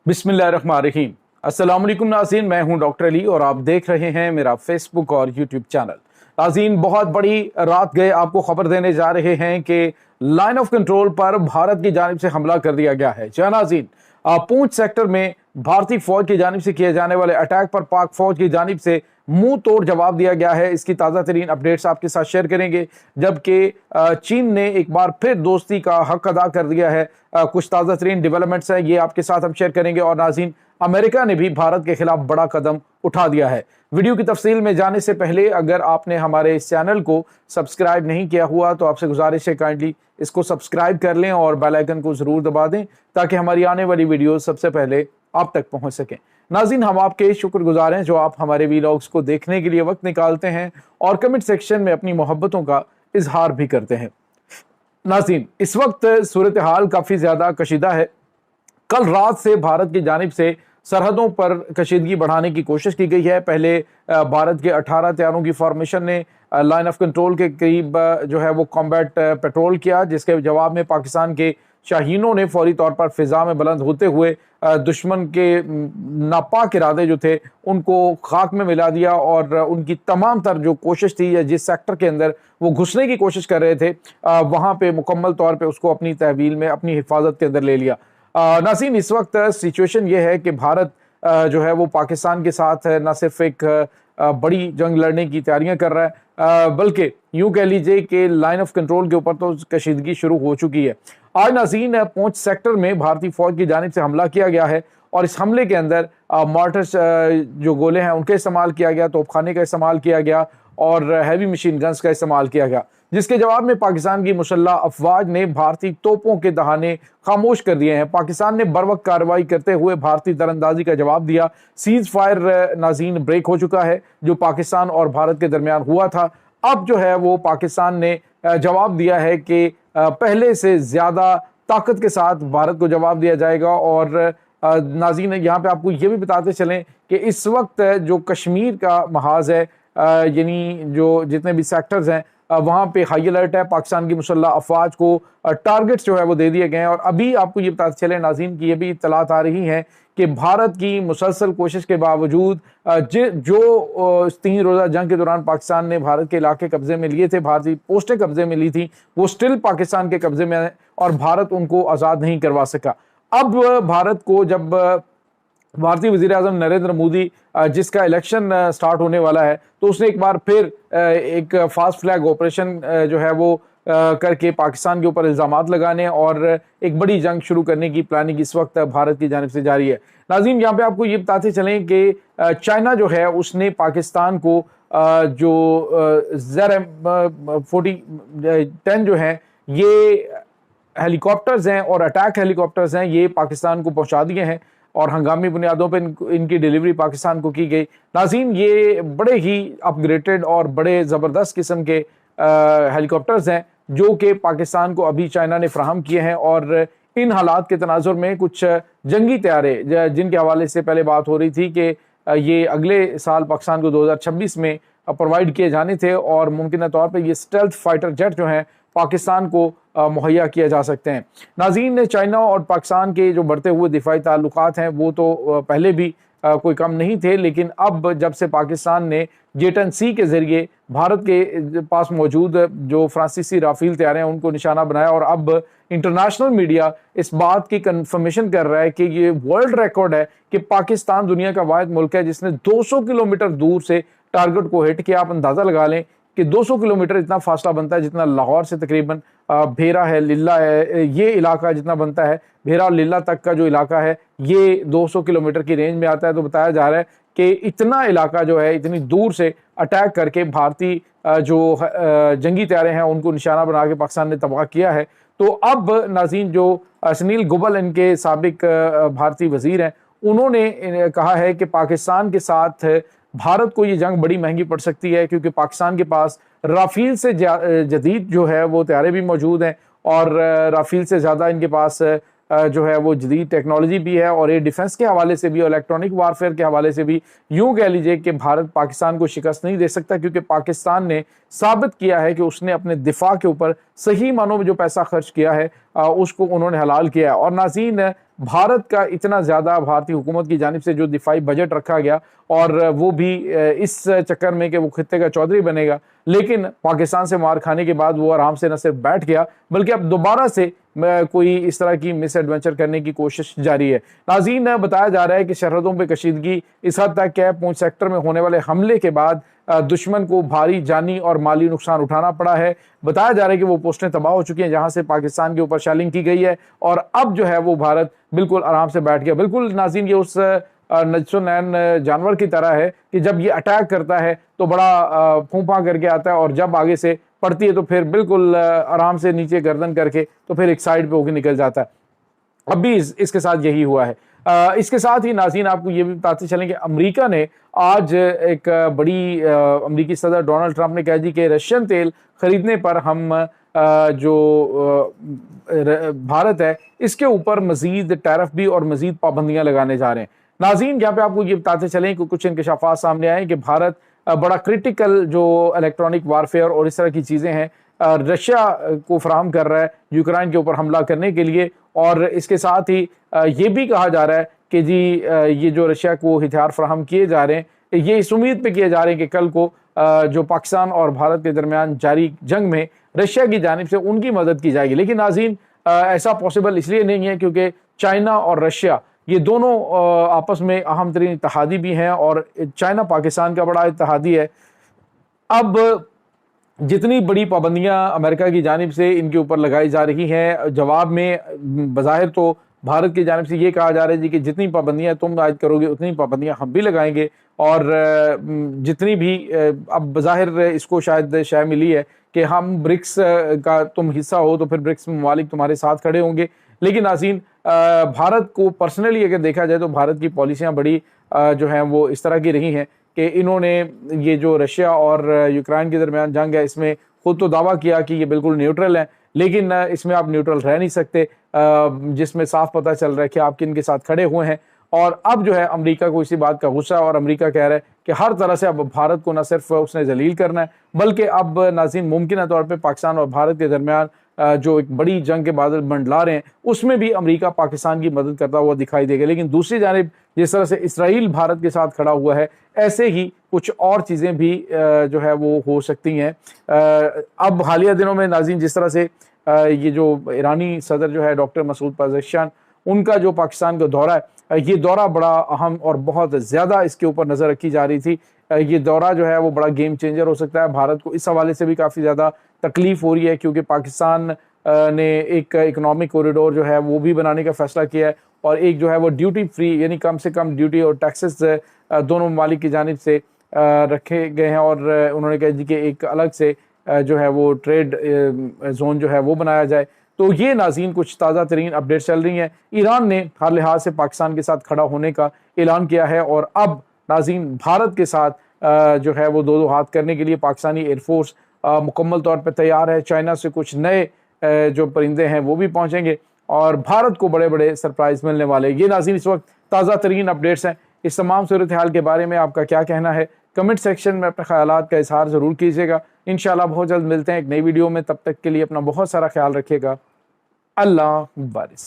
बिस्मिल्लाहिर्रहमानिर्रहीम। अस्सलाम वालेकुम नाज़रीन, मैं हूं डॉक्टर अली और आप देख रहे हैं मेरा फेसबुक और यूट्यूब चैनल। नाज़रीन, बहुत बड़ी रात गए आपको खबर देने जा रहे हैं कि लाइन ऑफ कंट्रोल पर भारत की जानिब से हमला कर दिया गया है। जी नाज़रीन, पूंछ सेक्टर में भारतीय फौज की जानिब से किए जाने वाले अटैक पर पाक फौज की जानिब से मुंह तोड़ जवाब दिया गया है। इसकी ताज़ा तरीन अपडेट्स आपके साथ शेयर करेंगे, जबकि चीन ने एक बार फिर दोस्ती का हक अदा कर दिया है। कुछ ताज़ा तरीन डेवलपमेंट्स हैं, ये आपके साथ हम शेयर करेंगे। और नाज़रीन, अमेरिका ने भी भारत के खिलाफ बड़ा कदम उठा दिया है। वीडियो की तफसील में जाने से पहले अगर आपने हमारे इस चैनल को सब्सक्राइब नहीं किया हुआ तो आपसे गुजारिश है काइंडली इसको सब्सक्राइब कर लें और बेल आइकन को जरूर दबा दें ताकि हमारी आने वाली वीडियो सबसे पहले आप तक पहुंच सकें। नाज़रीन, हम आपके शुक्रगुजार हैं जो आप हमारे वीलॉग्स को देखने के लिए वक्त निकालते हैं और कमेंट सेक्शन में अपनी मोहब्बतों का इजहार भी करते हैं। नाज़रीन, इस वक्त सूरत हाल काफ़ी ज़्यादा कशीदा है। कल रात से भारत की जानिब से सरहदों पर कशीदगी बढ़ाने की कोशिश की गई है। पहले भारत के 18 तैयारों की फॉर्मेशन ने लाइन ऑफ कंट्रोल के करीब जो है वो कॉम्बैट पेट्रोल किया, जिसके जवाब में पाकिस्तान के शाहीनों ने फौरी तौर पर फिजा में बुलंद होते हुए दुश्मन के नापाक इरादे जो थे उनको खाक में मिला दिया और उनकी तमाम तर जो कोशिश थी या जिस सेक्टर के अंदर वो घुसने की कोशिश कर रहे थे वहाँ पे मुकम्मल तौर पे उसको अपनी तहवील में अपनी हिफाजत के अंदर ले लिया। नाज़रीन, इस वक्त सिचुएशन ये है कि भारत जो है वो पाकिस्तान के साथ न सिर्फ एक बड़ी जंग लड़ने की तैयारियां कर रहा है बल्कि यूं कह लीजिए कि लाइन ऑफ कंट्रोल के ऊपर तो कशीदगी शुरू हो चुकी है। आज नाज़रीन, पूंछ सेक्टर में भारतीय फौज की जानिब से हमला किया गया है और इस हमले के अंदर मॉर्टर्स जो गोले हैं उनका इस्तेमाल किया गया, तोपखाने का इस्तेमाल किया गया और हैवी मशीन गन्स का इस्तेमाल किया गया, जिसके जवाब में पाकिस्तान की मुसल्लह अफवाज ने भारतीय तोपों के दहाने खामोश कर दिए हैं। पाकिस्तान ने बरवक्त कार्रवाई करते हुए भारतीय दरअंदाजी का जवाब दिया। सीज फायर नाज़रीन ब्रेक हो चुका है जो पाकिस्तान और भारत के दरमियान हुआ था। अब जो है वो पाकिस्तान ने जवाब दिया है कि पहले से ज्यादा ताकत के साथ भारत को जवाब दिया जाएगा। और नाज़रीन, यहाँ पे आपको ये भी बताते चलें कि इस वक्त जो कश्मीर का महाज है यानी जो जितने भी सेक्टर्स हैं वहाँ पे हाई अलर्ट है। पाकिस्तान की मुसल्लह अफवाज को टारगेट्स जो है वो दे दिए गए हैं। और अभी आपको ये बताते चले नाज़रीन की ये भी इत्तलात आ रही हैं कि भारत की मुसलसल कोशिश के बावजूद जो 3 रोज़ा जंग के दौरान पाकिस्तान ने भारत के इलाके कब्जे में लिए थे, भारतीय पोस्टें कब्जे में ली थी, वो स्टिल पाकिस्तान के कब्जे में है और भारत उनको आज़ाद नहीं करवा सका। अब भारत को जब भारतीय वज़ीर आज़म नरेंद्र मोदी जिसका इलेक्शन स्टार्ट होने वाला है तो उसने एक बार फिर एक फास्ट फ्लैग ऑपरेशन जो है वो करके पाकिस्तान के ऊपर इल्ज़ामात लगाने और एक बड़ी जंग शुरू करने की प्लानिंग इस वक्त भारत की जानिब से जारी है। नाज़रीन, यहाँ पे आपको ये बताते चलें कि चाइना जो है उसने पाकिस्तान को जो ZM-40-10 जो हैं ये हेलीकॉप्टर्स हैं और अटैक हेलीकॉप्टर्स हैं, ये पाकिस्तान को पहुँचा दिए हैं और हंगामी बुनियादों पर इनकी डिलीवरी पाकिस्तान को की गई। नाज़रीन, ये बड़े ही अपग्रेडेड और बड़े ज़बरदस्त किस्म के हेलीकॉप्टर्स हैं जो कि पाकिस्तान को अभी चाइना ने फ्राहम किए हैं। और इन हालात के तनाजुर में कुछ जंगी तैयारे जिनके हवाले से पहले बात हो रही थी कि ये अगले साल पाकिस्तान को 2026 में प्रोवाइड किए जाने थे और मुमकिन तौर पर ये स्टेल्थ फाइटर जेट जो हैं पाकिस्तान को मुहैया किया जा सकते हैं। नाज़रीन, चाइना और पाकिस्तान के जो बढ़ते हुए दिफाई ताल्लुकात हैं वो तो पहले भी कोई कम नहीं थे, लेकिन अब जब से पाकिस्तान ने J-10C के ज़रिए भारत के पास मौजूद जो फ्रांसीसी राफेल तैयारे हैं उनको निशाना बनाया और अब इंटरनेशनल मीडिया इस बात की कंफर्मेशन कर रहा है कि ये वर्ल्ड रिकॉर्ड है कि पाकिस्तान दुनिया का वाहिद मुल्क है जिसने 200 किलोमीटर दूर से टारगेट को हिट किया। आप अंदाज़ा लगा लें कि 200 किलोमीटर इतना फासला बनता है जितना लाहौर से तकरीबन भेरा है, लिल्ला है, ये इलाका जितना बनता है, भेरा और लिल्ला तक का जो इलाका है ये 200 किलोमीटर की रेंज में आता है। तो बताया जा रहा है कि इतना इलाका जो है इतनी दूर से अटैक करके भारतीय जो जंगी तैयारे हैं उनको निशाना बना के पाकिस्तान ने तबाह किया है। तो अब नाज़रीन, जो सुनील गुबल इनके साबिक भारतीय वज़ीर हैं उन्होंने कहा है कि पाकिस्तान के साथ भारत को ये जंग बड़ी महंगी पड़ सकती है क्योंकि पाकिस्तान के पास राफेल से जदीद जो है वो तैयारे भी मौजूद हैं और राफेल से ज़्यादा इनके पास जो है वो जदीद टेक्नोलॉजी भी है और ये डिफेंस के हवाले से भी और इलेक्ट्रॉनिक वारफेयर के हवाले से भी यूं कह लीजिए कि भारत पाकिस्तान को शिकस्त नहीं दे सकता क्योंकि पाकिस्तान ने साबित किया है कि उसने अपने दिफा के ऊपर सही मानों में जो पैसा खर्च किया है उसको उन्होंने हलाल किया है। और नाज़रीन, भारत का इतना ज़्यादा भारतीय हुकूमत की जानिब से जो दिफाई बजट रखा गया, और वो भी इस चक्कर में कि वो खित्ते का चौधरी बनेगा, लेकिन पाकिस्तान से मार खाने के बाद वो आराम से न सिर्फ बैठ गया बल्कि अब दोबारा से कोई इस तरह की मिस एडवेंचर करने की कोशिश जारी है। नाज़रीन, बताया जा रहा है कि सरहदों पर कशीदगी इस हद तक है, पूंछ सेक्टर में होने वाले हमले के बाद दुश्मन को भारी जानी और माली नुकसान उठाना पड़ा है। बताया जा रहा है कि वो पोस्टें तबाह हो चुकी हैं जहां से पाकिस्तान के ऊपर शेलिंग की गई है, और अब जो है वो भारत बिल्कुल आराम से बैठ गया। बिल्कुल नाज़रीन, ये उस नजसुनैन जानवर की तरह है कि जब ये अटैक करता है तो बड़ा फूंफा करके आता है, और जब आगे से पड़ती है तो फिर बिल्कुल आराम से नीचे गर्दन करके तो फिर एक साइड पे होकर निकल जाता है। अब भी इसके साथ यही हुआ है। इसके साथ ही नाज़रीन, आपको ये भी बताते चलें कि अमेरिका ने आज एक बड़ी अमेरिकी सदर डोनाल्ड ट्रंप ने कह दी कि रशियन तेल खरीदने पर हम जो भारत है इसके ऊपर मजीद टैरिफ भी और मजीद पाबंदियां लगाने जा रहे हैं। नाज़रीन, यहाँ पे आपको ये बताते चलें कि कुछ इंकशाफात सामने आए कि भारत बड़ा क्रिटिकल जो इलेक्ट्रॉनिक वारफेयर और इस तरह की चीज़ें हैं रशिया को फराहम कर रहा है यूक्रेन के ऊपर हमला करने के लिए। और इसके साथ ही ये भी कहा जा रहा है कि जी ये जो रशिया को हथियार फराहम किए जा रहे हैं ये इस उम्मीद पे किए जा रहे हैं कि कल को जो पाकिस्तान और भारत के दरमियान जारी जंग में रशिया की जानिब से उनकी मदद की जाएगी। लेकिन नाज़रीन, ऐसा पॉसिबल इसलिए नहीं है क्योंकि चाइना और रशिया ये दोनों आपस में अहम तरीन इत्तेहादी भी हैं, और चाइना पाकिस्तान का बड़ा इत्तेहादी है। अब जितनी बड़ी पाबंदियां अमेरिका की जानिब से इनके ऊपर लगाई जा रही हैं, जवाब में बज़ाहिर तो भारत की जानिब से ये कहा जा रहा है जी कि जितनी पाबंदियां तुम आयद करोगे उतनी पाबंदियां हम भी लगाएंगे, और जितनी भी अब बज़ाहिर इसको शायद शय मिली है कि हम ब्रिक्स का तुम हिस्सा हो तो फिर ब्रिक्स ममालिक तुम्हारे साथ खड़े होंगे। लेकिन नाज़रीन, भारत को पर्सनली अगर देखा जाए तो भारत की पॉलिसियाँ बड़ी जो हैं वो इस तरह की रही हैं कि इन्होंने ये जो रशिया और यूक्रेन के दरमियान जंग है इसमें खुद तो दावा किया कि ये बिल्कुल न्यूट्रल है, लेकिन इसमें आप न्यूट्रल रह नहीं सकते, जिसमें साफ पता चल रहा है कि आप किन के साथ खड़े हुए हैं। और अब जो है अमेरिका को इसी बात का गुस्सा, और अमेरिका कह रहा है कि हर तरह से अब भारत को न सिर्फ उसने जलील करना है बल्कि अब नाज़रीन मुमकिन तौर पे पाकिस्तान और भारत के दरमियान जो एक बड़ी जंग के बादल मंडला रहे हैं उसमें भी अमेरिका पाकिस्तान की मदद करता हुआ दिखाई देगा। लेकिन दूसरी जानिब जिस तरह से इसराइल भारत के साथ खड़ा हुआ है, ऐसे ही कुछ और चीज़ें भी जो है वो हो सकती हैं। अब हालिया दिनों में नाज़रीन जिस तरह से ये जो ईरानी सदर जो है डॉक्टर मसूद पज़ेश्कियान, उनका जो पाकिस्तान का दौरा है, ये दौरा बड़ा अहम और बहुत ज़्यादा इसके ऊपर नज़र रखी जा रही थी। ये दौरा जो है वो बड़ा गेम चेंजर हो सकता है। भारत को इस हवाले से भी काफ़ी ज़्यादा तकलीफ हो रही है क्योंकि पाकिस्तान ने एक इकोनॉमिक कॉरिडोर जो है वो भी बनाने का फैसला किया है, और एक जो है वो ड्यूटी फ्री यानी कम से कम ड्यूटी और टैक्सेस दोनों ममालिक की जानिब से रखे गए हैं, और उन्होंने कहा कि एक अलग से जो है वो ट्रेड जोन जो है वो बनाया जाए। तो ये नाज़रीन कुछ ताज़ा तरीन अपडेट चल रही हैं। ईरान ने हर लिहाज से पाकिस्तान के साथ खड़ा होने का ऐलान किया है, और अब नाज़रीन भारत के साथ जो है वो दो हाथ करने के लिए पाकिस्तानी एयरफोर्स मुकम्मल तौर पर तैयार है। चाइना से कुछ नए जो परिंदे हैं वो भी पहुँचेंगे, और भारत को बड़े बड़े सरप्राइज़ मिलने वाले। ये नाज़रीन इस वक्त ताज़ा तरीन अपडेट्स हैं। इस तमाम सूरत हाल के बारे में आपका क्या कहना है, कमेंट सेक्शन में अपने ख्यालात का इजहार ज़रूर कीजिएगा। इंशाल्लाह बहुत जल्द मिलते हैं एक नई वीडियो में, तब तक के लिए अपना बहुत सारा ख्याल रखिएगा। अल्लाह बारिस।